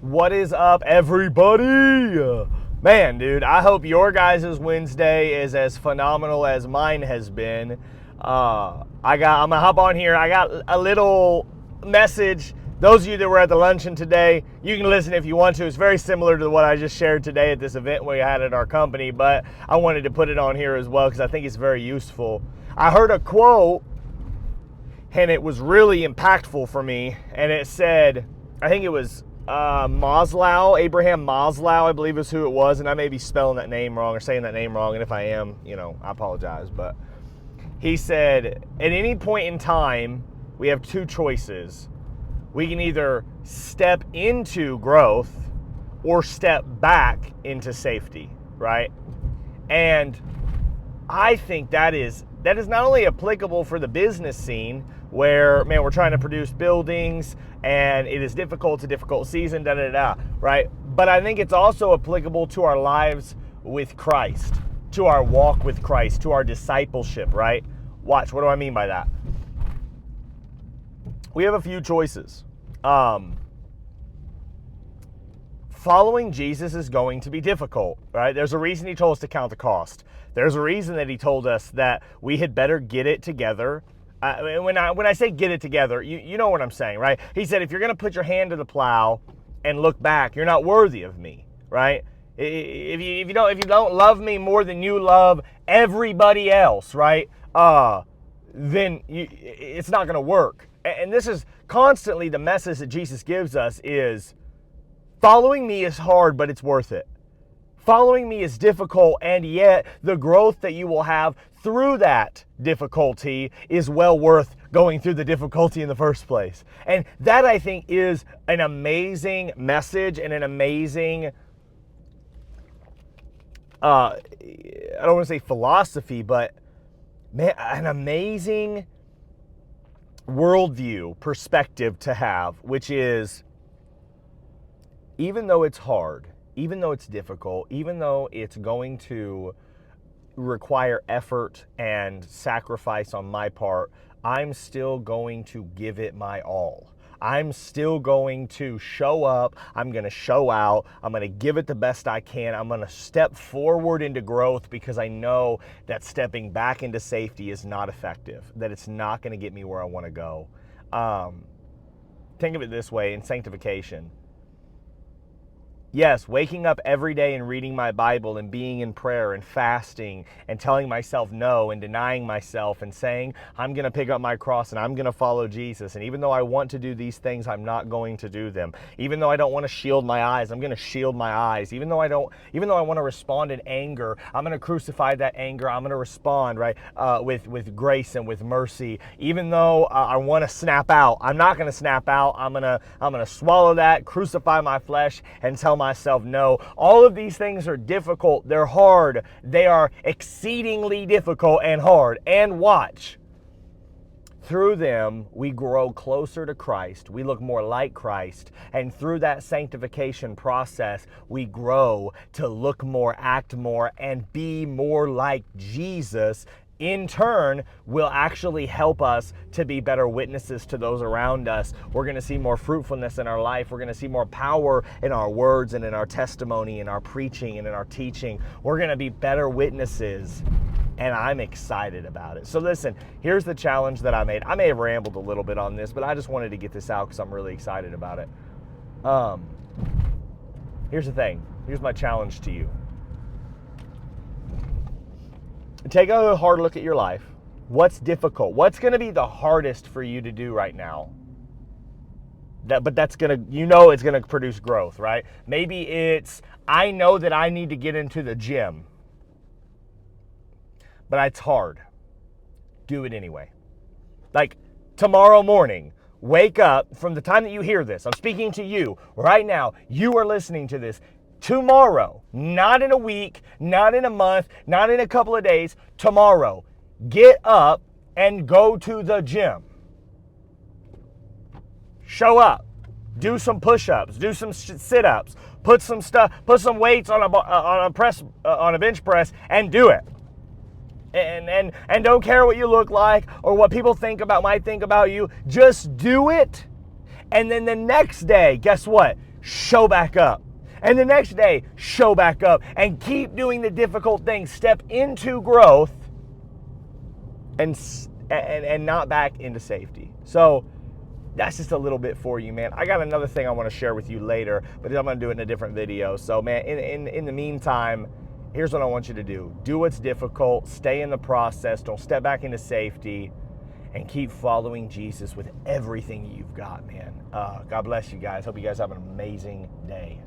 What is up, everybody? Man, dude, I hope your guys' Wednesday is as phenomenal as mine has been. I'm gonna hop on here. I got a little message. Those of you that were at the luncheon today, you can listen if you want to. It's very similar to what I just shared today at this event we had at our company, but I wanted to put it on here as well because I think it's very useful. I heard a quote, and it was really impactful for me, and it said, I think it was Abraham Maslow, I believe is who it was, and I may be spelling that name wrong or saying that name wrong, and if I am, I apologize, but he said, at any point in time, we have two choices. We can either step into growth or step back into safety, right? And I think that is not only applicable for the business scene where, man, we're trying to produce buildings and it is difficult, it's a difficult season, right? But I think it's also applicable to our lives with Christ, to our walk with Christ, to our discipleship, right? Watch, what do I mean by that? We have a few choices. Following Jesus is going to be difficult, right? There's a reason he told us to count the cost. There's a reason that he told us that we had better get it together. When I say get it together, you know what I'm saying, right? He said, if you're going to put your hand to the plow and look back, you're not worthy of me, right? If you don't love me more than you love everybody else, right? Then it's not going to work. And this is constantly the message that Jesus gives us is, following me is hard, but it's worth it. Following me is difficult, and yet the growth that you will have through that difficulty is well worth going through the difficulty in the first place. And that, I think, is an amazing message and an amazing, I don't want to say philosophy, but man, an amazing worldview perspective to have, which is, even though it's hard, even though it's difficult, even though it's going to require effort and sacrifice on my part, I'm still going to give it my all. I'm still going to show up. I'm going to show out. I'm going to give it the best I can. I'm going to step forward into growth because I know that stepping back into safety is not effective, that it's not going to get me where I want to go. Think of it this way in sanctification. Yes, waking up every day and reading my Bible and being in prayer and fasting and telling myself no and denying myself and saying, I'm going to pick up my cross and I'm going to follow Jesus. And even though I want to do these things, I'm not going to do them. Even though I don't want to shield my eyes, I'm going to shield my eyes. Even though I want to respond in anger, I'm going to crucify that anger. I'm going to respond, right, with grace and with mercy. Even though I want to snap out, I'm not going to snap out. I'm going to swallow that, crucify my flesh, and tell myself no. All of these things are difficult. They're hard. They are exceedingly difficult and hard. And watch, through them we grow closer to Christ. We look more like Christ. And through that sanctification process, we grow to look more, act more, and be more like Jesus. In turn, will actually help us to be better witnesses to those around us. We're going to see more fruitfulness in our life. We're going to see more power in our words and in our testimony, in our preaching and in our teaching. We're going to be better witnesses, and I'm excited about it. So listen, here's the challenge that I made. I may have rambled a little bit on this, but I just wanted to get this out because I'm really excited about it. Here's the thing. Here's my challenge to you. Take a hard look at your life. What's difficult? What's going to be the hardest for you to do right now? But that's going to, it's going to produce growth, right? Maybe it's, I know that I need to get into the gym, but it's hard. Do it anyway. Like tomorrow morning, wake up from the time that you hear this. I'm speaking to you right now. You are listening to this. Tomorrow, not in a week, not in a month, not in a couple of days, tomorrow, get up and go to the gym. Show up, do some push-ups, do some sit-ups, put some weights on a bench press and do it. And don't care what you look like or what people might think about you. Just do it. And then the next day, guess what? show back up. And the next day, show back up. And keep doing the difficult things. Step into growth and not back into safety. So that's just a little bit for you, man. I got another thing I want to share with you later, but I'm going to do it in a different video. So, man, in the meantime, here's what I want you to do. Do what's difficult. Stay in the process. Don't step back into safety. And keep following Jesus with everything you've got, man. God bless you guys. Hope you guys have an amazing day.